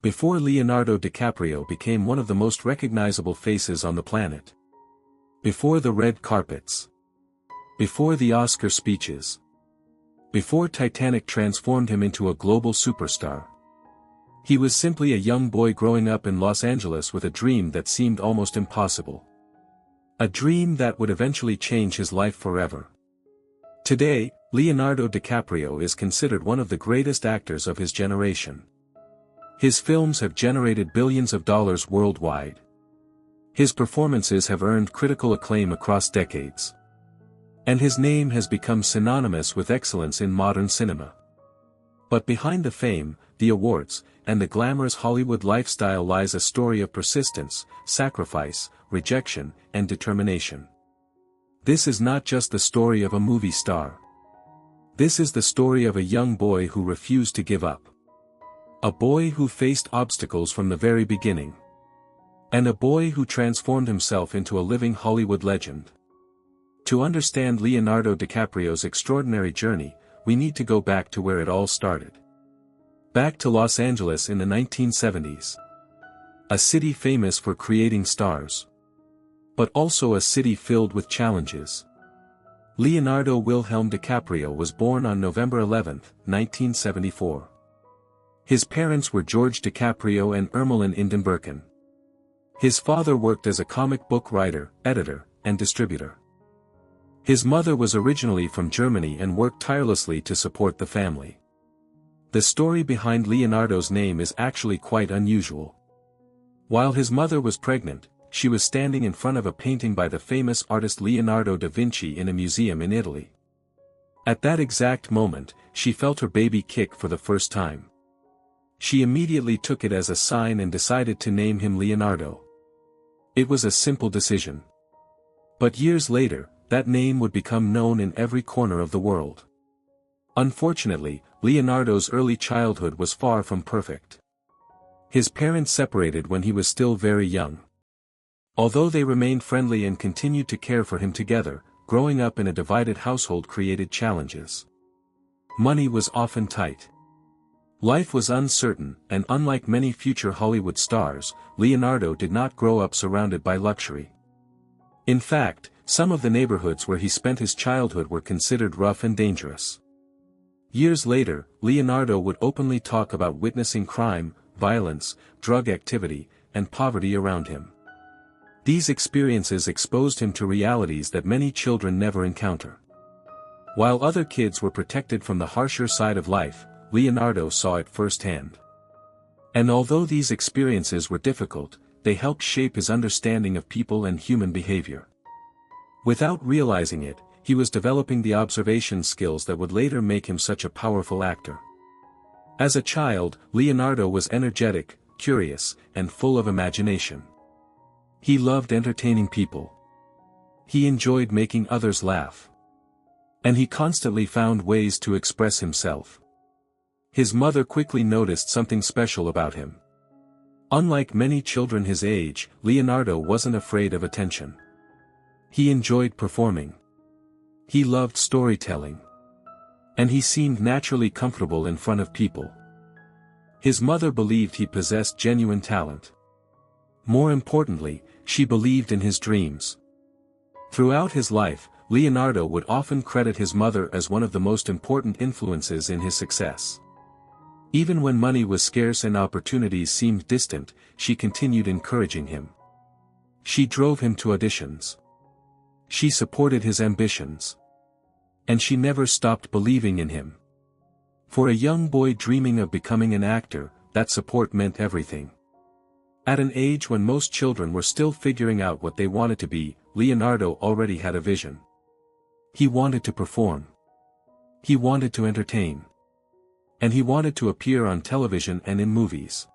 Before Leonardo DiCaprio became one of the most recognizable faces on the planet. Before the red carpets. Before the Oscar speeches. Before Titanic transformed him into a global superstar. He was simply a young boy growing up in Los Angeles with a dream that seemed almost impossible. A dream that would eventually change his life forever. Today, Leonardo DiCaprio is considered one of the greatest actors of his generation. His films have generated billions of dollars worldwide. His performances have earned critical acclaim across decades. And his name has become synonymous with excellence in modern cinema. But behind the fame, the awards, and the glamorous Hollywood lifestyle lies a story of persistence, sacrifice, rejection, and determination. This is not just the story of a movie star. This is the story of a young boy who refused to give up. A boy who faced obstacles from the very beginning. And a boy who transformed himself into a living Hollywood legend. To understand Leonardo DiCaprio's extraordinary journey, we need to go back to where it all started. Back to Los Angeles in the 1970s. A city famous for creating stars. But also a city filled with challenges. Leonardo Wilhelm DiCaprio was born on November 11, 1974. His parents were George DiCaprio and Ermeline Indenberken. His father worked as a comic book writer, editor, and distributor. His mother was originally from Germany and worked tirelessly to support the family. The story behind Leonardo's name is actually quite unusual. While his mother was pregnant, she was standing in front of a painting by the famous artist Leonardo da Vinci in a museum in Italy. At that exact moment, she felt her baby kick for the first time. She immediately took it as a sign and decided to name him Leonardo. It was a simple decision. But years later, that name would become known in every corner of the world. Unfortunately, Leonardo's early childhood was far from perfect. His parents separated when he was still very young. Although they remained friendly and continued to care for him together, growing up in a divided household created challenges. Money was often tight. Life was uncertain, and unlike many future Hollywood stars, Leonardo did not grow up surrounded by luxury. In fact, some of the neighborhoods where he spent his childhood were considered rough and dangerous. Years later, Leonardo would openly talk about witnessing crime, violence, drug activity, and poverty around him. These experiences exposed him to realities that many children never encounter. While other kids were protected from the harsher side of life, Leonardo saw it firsthand. And although these experiences were difficult, they helped shape his understanding of people and human behavior. Without realizing it, he was developing the observation skills that would later make him such a powerful actor. As a child, Leonardo was energetic, curious, and full of imagination. He loved entertaining people. He enjoyed making others laugh. And he constantly found ways to express himself. His mother quickly noticed something special about him. Unlike many children his age, Leonardo wasn't afraid of attention. He enjoyed performing. He loved storytelling. And he seemed naturally comfortable in front of people. His mother believed he possessed genuine talent. More importantly, she believed in his dreams. Throughout his life, Leonardo would often credit his mother as one of the most important influences in his success. Even when money was scarce and opportunities seemed distant, she continued encouraging him. She drove him to auditions. She supported his ambitions. And she never stopped believing in him. For a young boy dreaming of becoming an actor, that support meant everything. At an age when most children were still figuring out what they wanted to be, Leonardo already had a vision. He wanted to perform. He wanted to entertain. And he wanted to appear on television and in movies.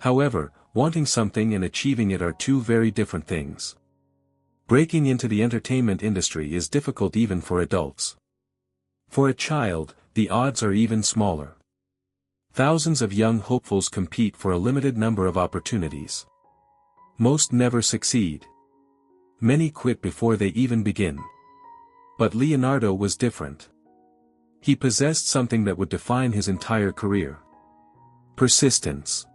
However, wanting something and achieving it are two very different things. Breaking into the entertainment industry is difficult even for adults. For a child, the odds are even smaller. Thousands of young hopefuls compete for a limited number of opportunities. Most never succeed. Many quit before they even begin. But Leonardo was different. He possessed something that would define his entire career. Persistence.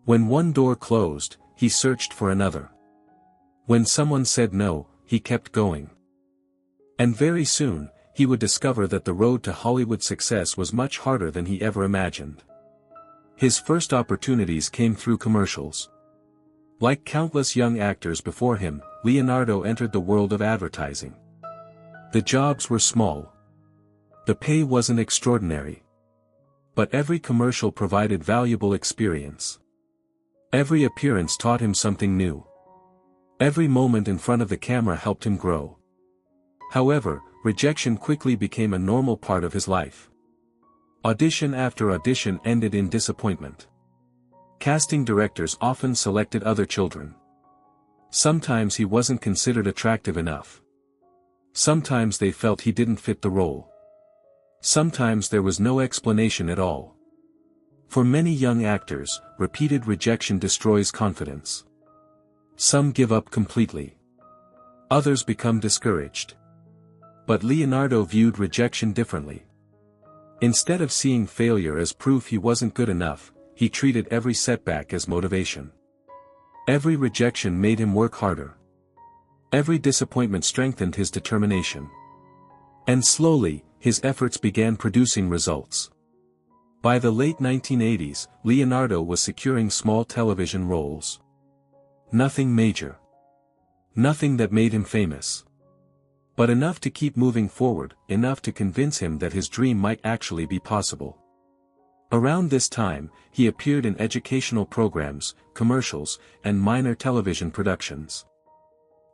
When one door closed, he searched for another. When someone said no, he kept going. And very soon, he would discover that the road to Hollywood success was much harder than he ever imagined. His first opportunities came through commercials. Like countless young actors before him, Leonardo entered the world of advertising. The jobs were small. The pay wasn't extraordinary. But every commercial provided valuable experience. Every appearance taught him something new. Every moment in front of the camera helped him grow. However, rejection quickly became a normal part of his life. Audition after audition ended in disappointment. Casting directors often selected other children. Sometimes he wasn't considered attractive enough. Sometimes they felt he didn't fit the role. Sometimes there was no explanation at all. For many young actors, repeated rejection destroys confidence. Some give up completely. Others become discouraged. But Leonardo viewed rejection differently. Instead of seeing failure as proof he wasn't good enough, he treated every setback as motivation. Every rejection made him work harder. Every disappointment strengthened his determination. And slowly, his efforts began producing results. By the late 1980s, Leonardo was securing small television roles. Nothing major. Nothing that made him famous. But enough to keep moving forward, enough to convince him that his dream might actually be possible. Around this time, he appeared in educational programs, commercials, and minor television productions.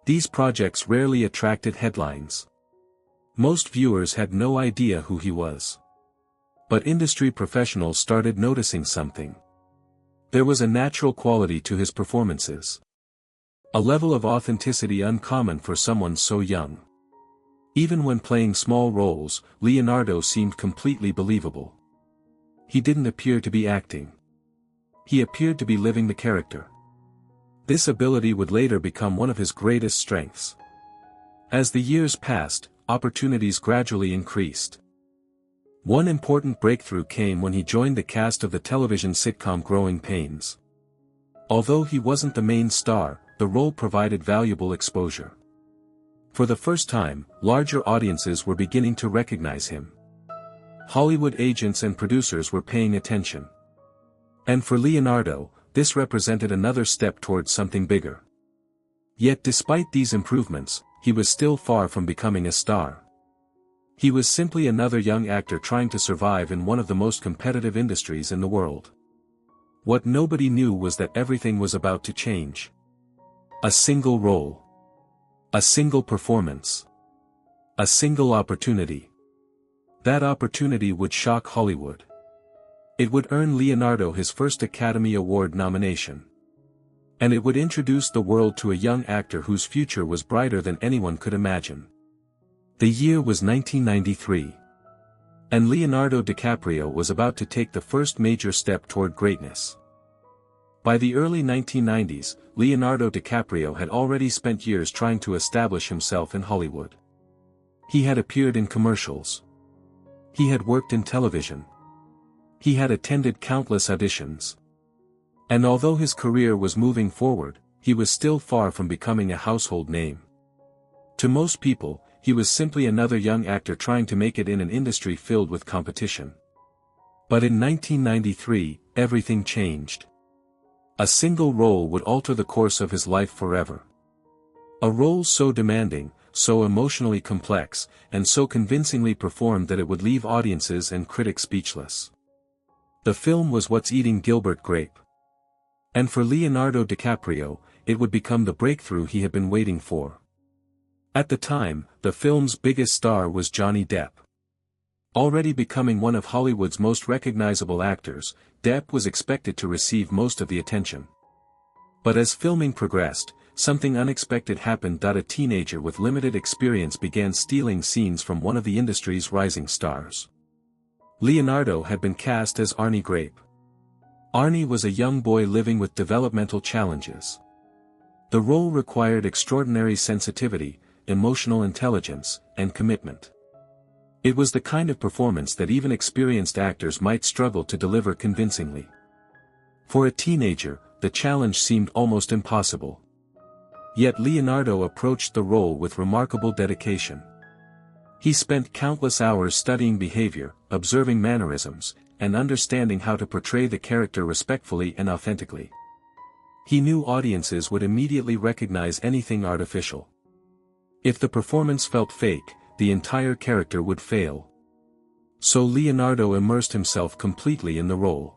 These projects rarely attracted headlines. Most viewers had no idea who he was. But industry professionals started noticing something. There was a natural quality to his performances. A level of authenticity uncommon for someone so young. Even when playing small roles, Leonardo seemed completely believable. He didn't appear to be acting. He appeared to be living the character. This ability would later become one of his greatest strengths. As the years passed, opportunities gradually increased. One important breakthrough came when he joined the cast of the television sitcom Growing Pains. Although he wasn't the main star, the role provided valuable exposure. For the first time, larger audiences were beginning to recognize him. Hollywood agents and producers were paying attention. And for Leonardo, this represented another step towards something bigger. Yet despite these improvements, he was still far from becoming a star. He was simply another young actor trying to survive in one of the most competitive industries in the world. What nobody knew was that everything was about to change. A single role. A single performance. A single opportunity. That opportunity would shock Hollywood. It would earn Leonardo his first Academy Award nomination. And it would introduce the world to a young actor whose future was brighter than anyone could imagine. The year was 1993. And Leonardo DiCaprio was about to take the first major step toward greatness. By the early 1990s, Leonardo DiCaprio had already spent years trying to establish himself in Hollywood. He had appeared in commercials. He had worked in television. He had attended countless auditions. And although his career was moving forward, he was still far from becoming a household name. To most people, he was simply another young actor trying to make it in an industry filled with competition. But in 1993, everything changed. A single role would alter the course of his life forever. A role so demanding, so emotionally complex, and so convincingly performed that it would leave audiences and critics speechless. The film was What's Eating Gilbert Grape. And for Leonardo DiCaprio, it would become the breakthrough he had been waiting for. At the time, the film's biggest star was Johnny Depp. Already becoming one of Hollywood's most recognizable actors, Depp was expected to receive most of the attention. But as filming progressed, something unexpected happened. A teenager with limited experience began stealing scenes from one of the industry's rising stars. Leonardo had been cast as Arnie Grape. Arnie was a young boy living with developmental challenges. The role required extraordinary sensitivity, emotional intelligence, and commitment. It was the kind of performance that even experienced actors might struggle to deliver convincingly. For a teenager, the challenge seemed almost impossible. Yet Leonardo approached the role with remarkable dedication. He spent countless hours studying behavior, observing mannerisms, and understanding how to portray the character respectfully and authentically. He knew audiences would immediately recognize anything artificial. If the performance felt fake, the entire character would fail. So Leonardo immersed himself completely in the role.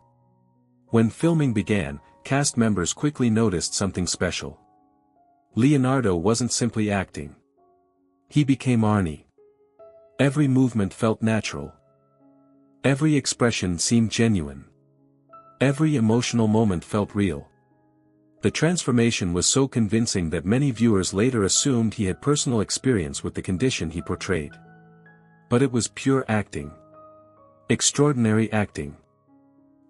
When filming began, cast members quickly noticed something special. Leonardo wasn't simply acting. He became Arnie. Every movement felt natural. Every expression seemed genuine. Every emotional moment felt real. The transformation was so convincing that many viewers later assumed he had personal experience with the condition he portrayed. But it was pure acting. Extraordinary acting.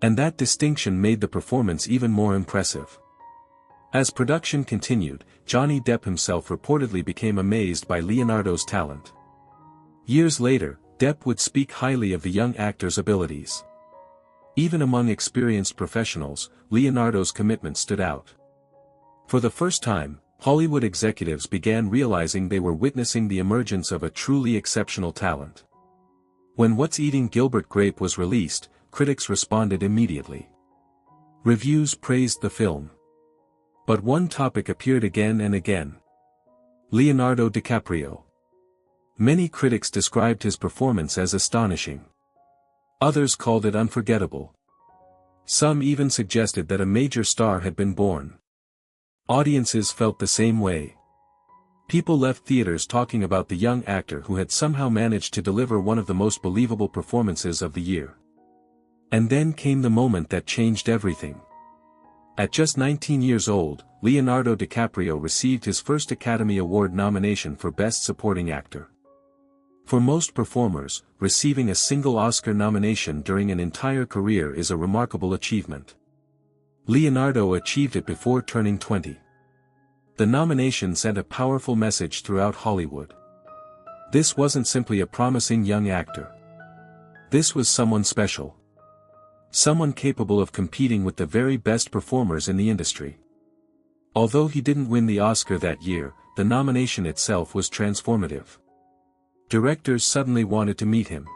And that distinction made the performance even more impressive. As production continued, Johnny Depp himself reportedly became amazed by Leonardo's talent. Years later, Depp would speak highly of the young actor's abilities. Even among experienced professionals, Leonardo's commitment stood out. For the first time, Hollywood executives began realizing they were witnessing the emergence of a truly exceptional talent. When What's Eating Gilbert Grape was released, critics responded immediately. Reviews praised the film. But one topic appeared again and again. Leonardo DiCaprio. Many critics described his performance as astonishing. Others called it unforgettable. Some even suggested that a major star had been born. Audiences felt the same way. People left theaters talking about the young actor who had somehow managed to deliver one of the most believable performances of the year. And then came the moment that changed everything. At just 19 years old, Leonardo DiCaprio received his first Academy Award nomination for Best Supporting Actor. For most performers, receiving a single Oscar nomination during an entire career is a remarkable achievement. Leonardo achieved it before turning 20. The nomination sent a powerful message throughout Hollywood. This wasn't simply a promising young actor. This was someone special. Someone capable of competing with the very best performers in the industry. Although he didn't win the Oscar that year, the nomination itself was transformative. Directors suddenly wanted to meet him.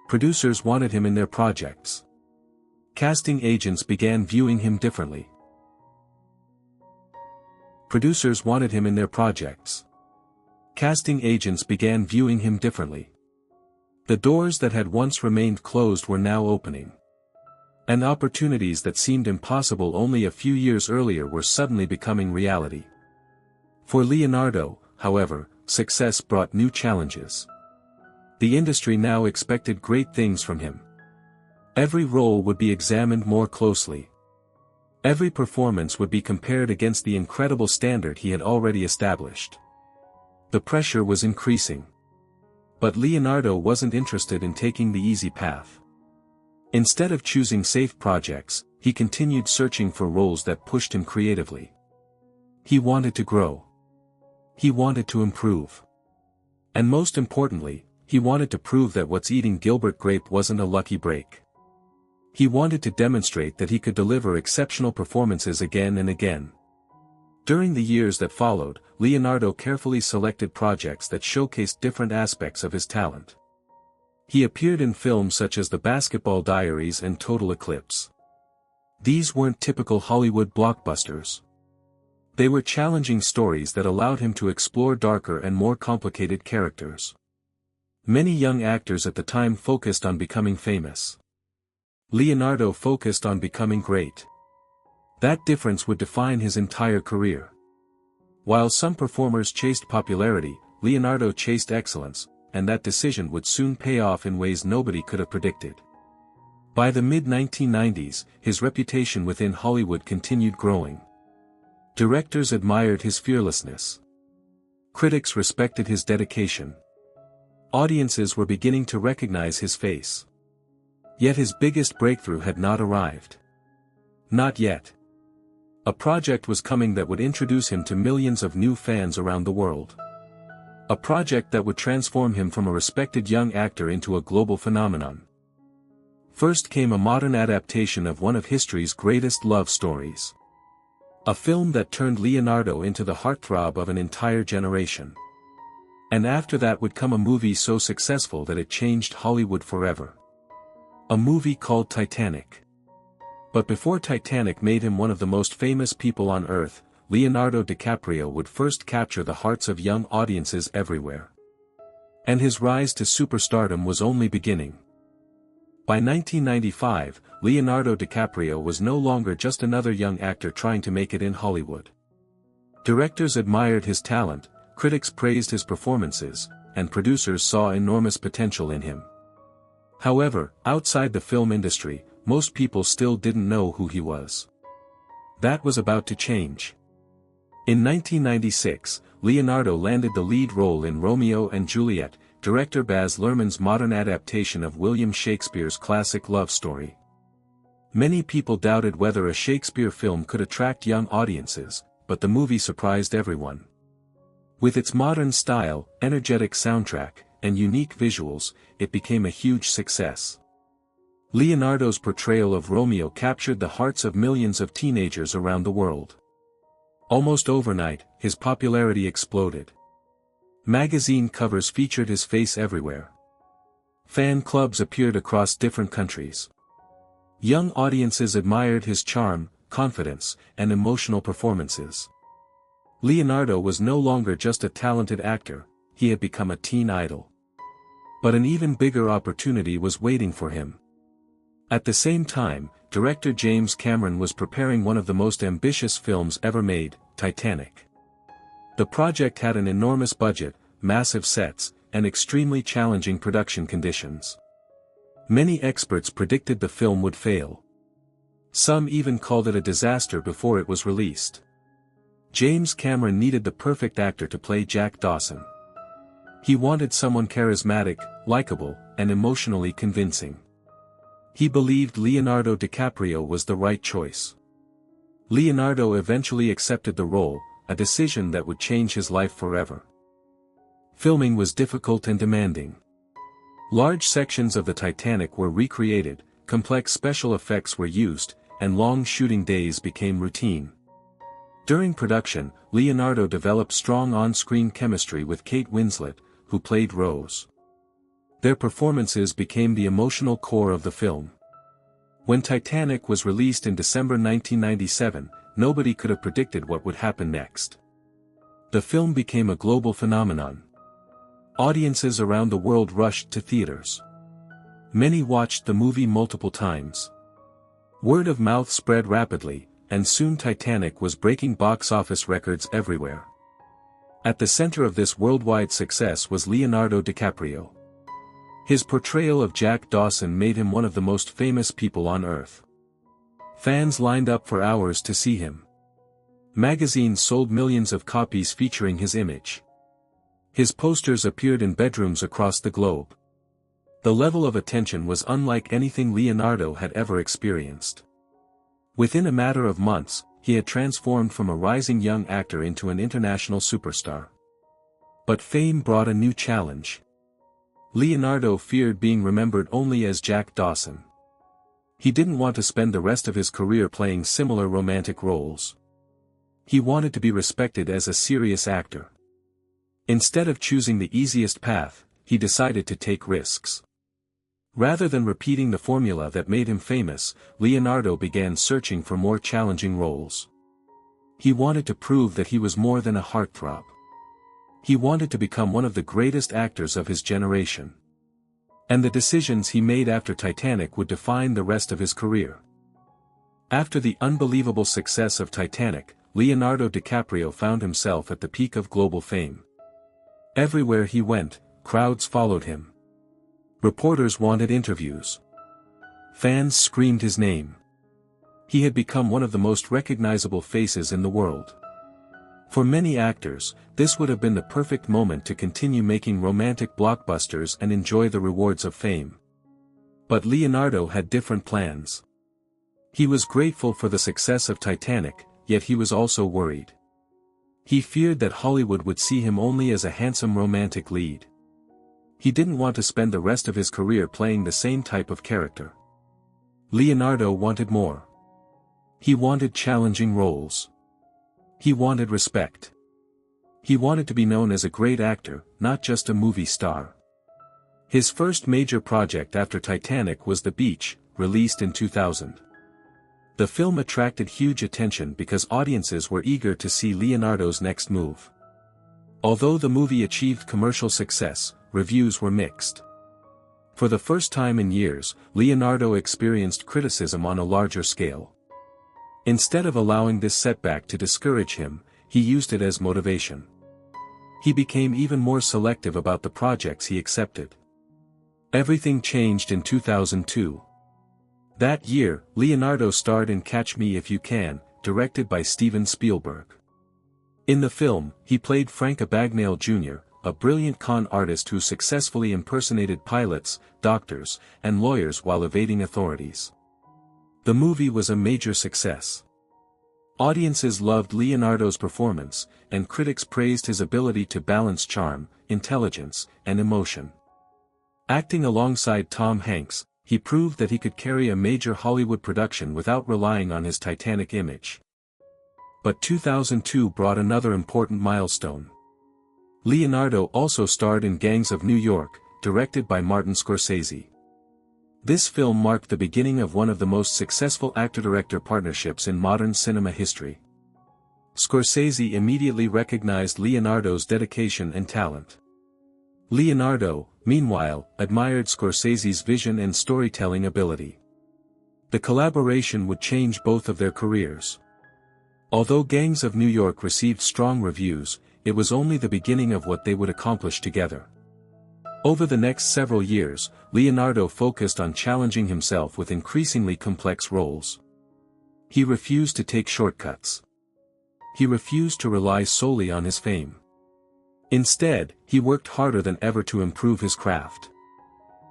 Producers wanted him in their projects. Casting agents began viewing him differently. Producers wanted him in their projects. Casting agents began viewing him differently. The doors that had once remained closed were now opening. And opportunities that seemed impossible only a few years earlier were suddenly becoming reality. For Leonardo, however, success brought new challenges. The industry now expected great things from him. Every role would be examined more closely. Every performance would be compared against the incredible standard he had already established. The pressure was increasing. But Leonardo wasn't interested in taking the easy path. Instead of choosing safe projects, he continued searching for roles that pushed him creatively. He wanted to grow. He wanted to improve. And most importantly, he wanted to prove that What's Eating Gilbert Grape wasn't a lucky break. He wanted to demonstrate that he could deliver exceptional performances again and again. During the years that followed, Leonardo carefully selected projects that showcased different aspects of his talent. He appeared in films such as The Basketball Diaries and Total Eclipse. These weren't typical Hollywood blockbusters. They were challenging stories that allowed him to explore darker and more complicated characters. Many young actors at the time focused on becoming famous. Leonardo focused on becoming great. That difference would define his entire career. While some performers chased popularity, Leonardo chased excellence, and that decision would soon pay off in ways nobody could have predicted. By the mid-1990s, his reputation within Hollywood continued growing. Directors admired his fearlessness. Critics respected his dedication. Audiences were beginning to recognize his face. Yet his biggest breakthrough had not arrived. Not yet. A project was coming that would introduce him to millions of new fans around the world. A project that would transform him from a respected young actor into a global phenomenon. First came a modern adaptation of one of history's greatest love stories. A film that turned Leonardo into the heartthrob of an entire generation. And after that would come a movie so successful that it changed Hollywood forever. A movie called Titanic. But before Titanic made him one of the most famous people on earth, Leonardo DiCaprio would first capture the hearts of young audiences everywhere. And his rise to superstardom was only beginning. By 1995, Leonardo DiCaprio was no longer just another young actor trying to make it in Hollywood. Directors admired his talent, critics praised his performances, and producers saw enormous potential in him. However, outside the film industry, most people still didn't know who he was. That was about to change. In 1996, Leonardo landed the lead role in Romeo and Juliet, director Baz Luhrmann's modern adaptation of William Shakespeare's classic love story. Many people doubted whether a Shakespeare film could attract young audiences, but the movie surprised everyone. With its modern style, energetic soundtrack, and unique visuals, it became a huge success. Leonardo's portrayal of Romeo captured the hearts of millions of teenagers around the world. Almost overnight, his popularity exploded. Magazine covers featured his face everywhere. Fan clubs appeared across different countries. Young audiences admired his charm, confidence, and emotional performances. Leonardo was no longer just a talented actor, he had become a teen idol. But an even bigger opportunity was waiting for him. At the same time, director James Cameron was preparing one of the most ambitious films ever made, Titanic. The project had an enormous budget, massive sets, and extremely challenging production conditions. Many experts predicted the film would fail. Some even called it a disaster before it was released. James Cameron needed the perfect actor to play Jack Dawson. He wanted someone charismatic, likable, and emotionally convincing. He believed Leonardo DiCaprio was the right choice. Leonardo eventually accepted the role, a decision that would change his life forever. Filming was difficult and demanding. Large sections of the Titanic were recreated, complex special effects were used, and long shooting days became routine. During production, Leonardo developed strong on-screen chemistry with Kate Winslet, who played Rose. Their performances became the emotional core of the film. When Titanic was released in December 1997, nobody could have predicted what would happen next. The film became a global phenomenon. Audiences around the world rushed to theaters. Many watched the movie multiple times. Word of mouth spread rapidly, and soon Titanic was breaking box office records everywhere. At the center of this worldwide success was Leonardo DiCaprio. His portrayal of Jack Dawson made him one of the most famous people on earth. Fans lined up for hours to see him. Magazines sold millions of copies featuring his image. His posters appeared in bedrooms across the globe. The level of attention was unlike anything Leonardo had ever experienced. Within a matter of months, he had transformed from a rising young actor into an international superstar. But fame brought a new challenge. Leonardo feared being remembered only as Jack Dawson. He didn't want to spend the rest of his career playing similar romantic roles. He wanted to be respected as a serious actor. Instead of choosing the easiest path, he decided to take risks. Rather than repeating the formula that made him famous, Leonardo began searching for more challenging roles. He wanted to prove that he was more than a heartthrob. He wanted to become one of the greatest actors of his generation. And the decisions he made after Titanic would define the rest of his career. After the unbelievable success of Titanic, Leonardo DiCaprio found himself at the peak of global fame. Everywhere he went, crowds followed him. Reporters wanted interviews. Fans screamed his name. He had become one of the most recognizable faces in the world. For many actors, this would have been the perfect moment to continue making romantic blockbusters and enjoy the rewards of fame. But Leonardo had different plans. He was grateful for the success of Titanic, yet he was also worried. He feared that Hollywood would see him only as a handsome romantic lead. He didn't want to spend the rest of his career playing the same type of character. Leonardo wanted more. He wanted challenging roles. He wanted respect. He wanted to be known as a great actor, not just a movie star. His first major project after Titanic was The Beach, released in 2000. The film attracted huge attention because audiences were eager to see Leonardo's next move. Although the movie achieved commercial success, reviews were mixed. For the first time in years, Leonardo experienced criticism on a larger scale. Instead of allowing this setback to discourage him, he used it as motivation. He became even more selective about the projects he accepted. Everything changed in 2002. That year, Leonardo starred in Catch Me If You Can, directed by Steven Spielberg. In the film, he played Frank Abagnale Jr., a brilliant con artist who successfully impersonated pilots, doctors, and lawyers while evading authorities. The movie was a major success. Audiences loved Leonardo's performance, and critics praised his ability to balance charm, intelligence, and emotion. Acting alongside Tom Hanks, he proved that he could carry a major Hollywood production without relying on his Titanic image. But 2002 brought another important milestone. Leonardo also starred in Gangs of New York, directed by Martin Scorsese. This film marked the beginning of one of the most successful actor-director partnerships in modern cinema history. Scorsese immediately recognized Leonardo's dedication and talent. Leonardo, meanwhile, admired Scorsese's vision and storytelling ability. The collaboration would change both of their careers. Although Gangs of New York received strong reviews, it was only the beginning of what they would accomplish together. Over the next several years, Leonardo focused on challenging himself with increasingly complex roles. He refused to take shortcuts. He refused to rely solely on his fame. Instead, he worked harder than ever to improve his craft.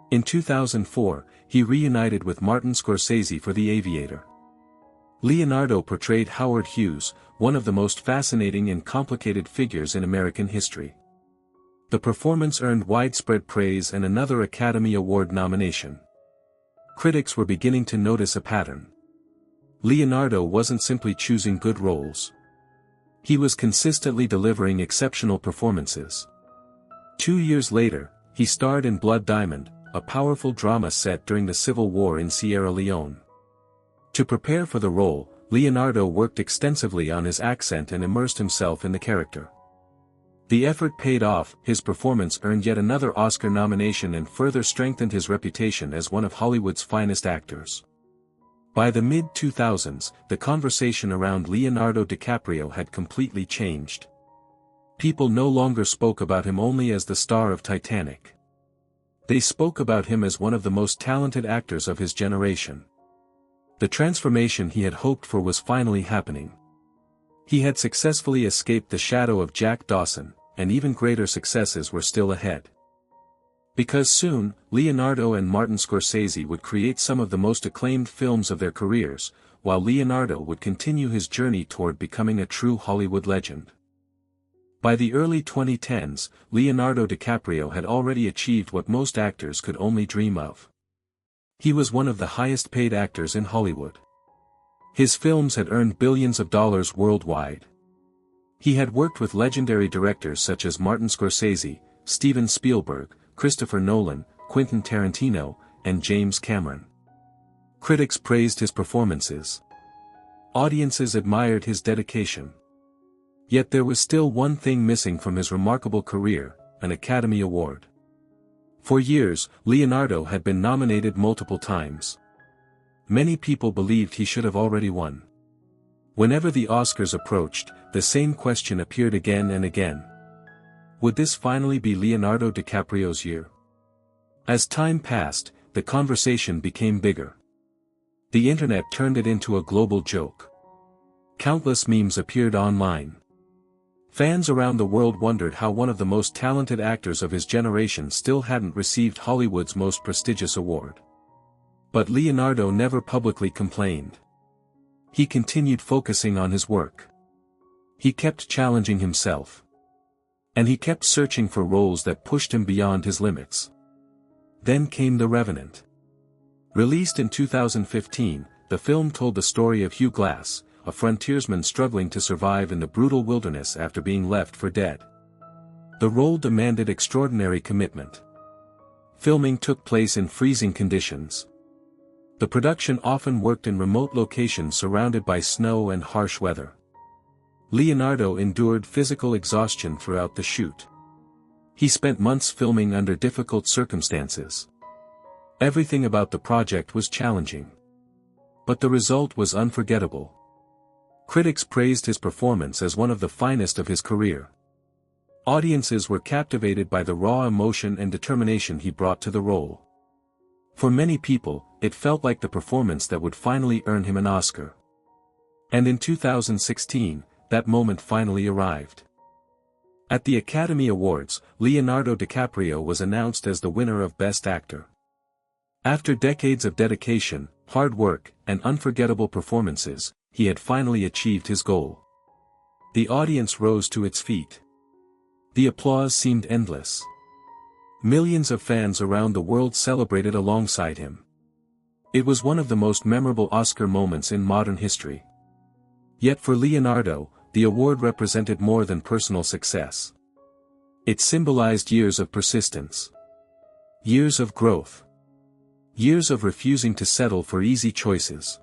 In 2004, he reunited with Martin Scorsese for The Aviator. Leonardo portrayed Howard Hughes, one of the most fascinating and complicated figures in American history. The performance earned widespread praise and another Academy Award nomination. Critics were beginning to notice a pattern. Leonardo wasn't simply choosing good roles. He was consistently delivering exceptional performances. 2 years later, he starred in Blood Diamond, a powerful drama set during the Civil War in Sierra Leone. To prepare for the role, Leonardo worked extensively on his accent and immersed himself in the character. The effort paid off. His performance earned yet another Oscar nomination and further strengthened his reputation as one of Hollywood's finest actors. By the mid-2000s, the conversation around Leonardo DiCaprio had completely changed. People no longer spoke about him only as the star of Titanic. They spoke about him as one of the most talented actors of his generation. The transformation he had hoped for was finally happening. He had successfully escaped the shadow of Jack Dawson, and even greater successes were still ahead. Because soon, Leonardo and Martin Scorsese would create some of the most acclaimed films of their careers, while Leonardo would continue his journey toward becoming a true Hollywood legend. By the early 2010s, Leonardo DiCaprio had already achieved what most actors could only dream of. He was one of the highest-paid actors in Hollywood. His films had earned billions of dollars worldwide. He had worked with legendary directors such as Martin Scorsese, Steven Spielberg, Christopher Nolan, Quentin Tarantino, and James Cameron. Critics praised his performances. Audiences admired his dedication. Yet there was still one thing missing from his remarkable career: an Academy Award. For years, Leonardo had been nominated multiple times. Many people believed he should have already won. Whenever the Oscars approached, the same question appeared again and again. Would this finally be Leonardo DiCaprio's year? As time passed, the conversation became bigger. The internet turned it into a global joke. Countless memes appeared online. Fans around the world wondered how one of the most talented actors of his generation still hadn't received Hollywood's most prestigious award. But Leonardo never publicly complained. He continued focusing on his work. He kept challenging himself. And he kept searching for roles that pushed him beyond his limits. Then came The Revenant. Released in 2015, the film told the story of Hugh Glass, a frontiersman struggling to survive in the brutal wilderness after being left for dead. The role demanded extraordinary commitment. Filming took place in freezing conditions. The production often worked in remote locations surrounded by snow and harsh weather. Leonardo endured physical exhaustion throughout the shoot. He spent months filming under difficult circumstances. Everything about the project was challenging. But the result was unforgettable. Critics praised his performance as one of the finest of his career. Audiences were captivated by the raw emotion and determination he brought to the role. For many people, it felt like the performance that would finally earn him an Oscar. And in 2016, that moment finally arrived. At the Academy Awards, Leonardo DiCaprio was announced as the winner of Best Actor. After decades of dedication, hard work, and unforgettable performances, he had finally achieved his goal. The audience rose to its feet. The applause seemed endless. Millions of fans around the world celebrated alongside him. It was one of the most memorable Oscar moments in modern history. Yet for Leonardo, the award represented more than personal success. It symbolized years of persistence. Years of growth. Years of refusing to settle for easy choices.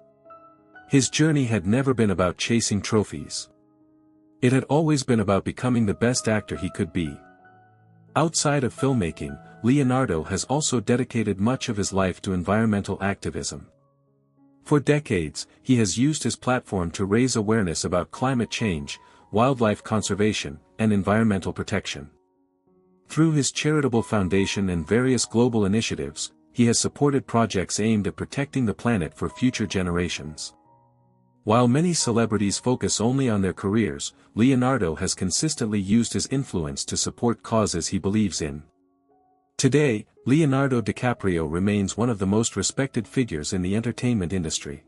His journey had never been about chasing trophies. It had always been about becoming the best actor he could be. Outside of filmmaking, Leonardo has also dedicated much of his life to environmental activism. For decades, he has used his platform to raise awareness about climate change, wildlife conservation, and environmental protection. Through his charitable foundation and various global initiatives, he has supported projects aimed at protecting the planet for future generations. While many celebrities focus only on their careers, Leonardo has consistently used his influence to support causes he believes in. Today, Leonardo DiCaprio remains one of the most respected figures in the entertainment industry.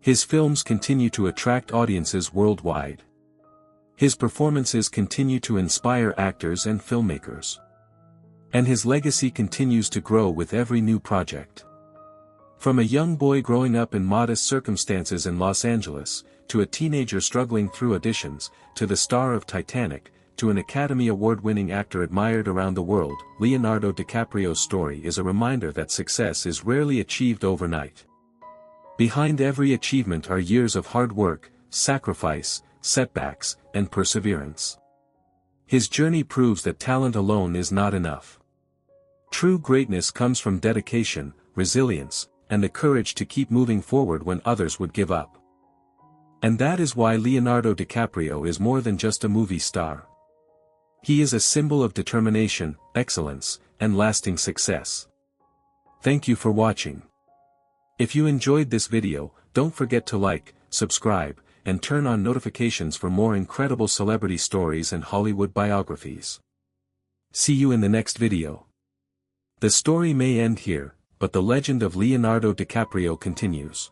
His films continue to attract audiences worldwide. His performances continue to inspire actors and filmmakers. And his legacy continues to grow with every new project. From a young boy growing up in modest circumstances in Los Angeles, to a teenager struggling through auditions, to the star of Titanic, to an Academy Award-winning actor admired around the world, Leonardo DiCaprio's story is a reminder that success is rarely achieved overnight. Behind every achievement are years of hard work, sacrifice, setbacks, and perseverance. His journey proves that talent alone is not enough. True greatness comes from dedication, resilience, and the courage to keep moving forward when others would give up. And that is why Leonardo DiCaprio is more than just a movie star. He is a symbol of determination, excellence, and lasting success. Thank you for watching. If you enjoyed this video, don't forget to like, subscribe, and turn on notifications for more incredible celebrity stories and Hollywood biographies. See you in the next video. The story may end here, but the legend of Leonardo DiCaprio continues.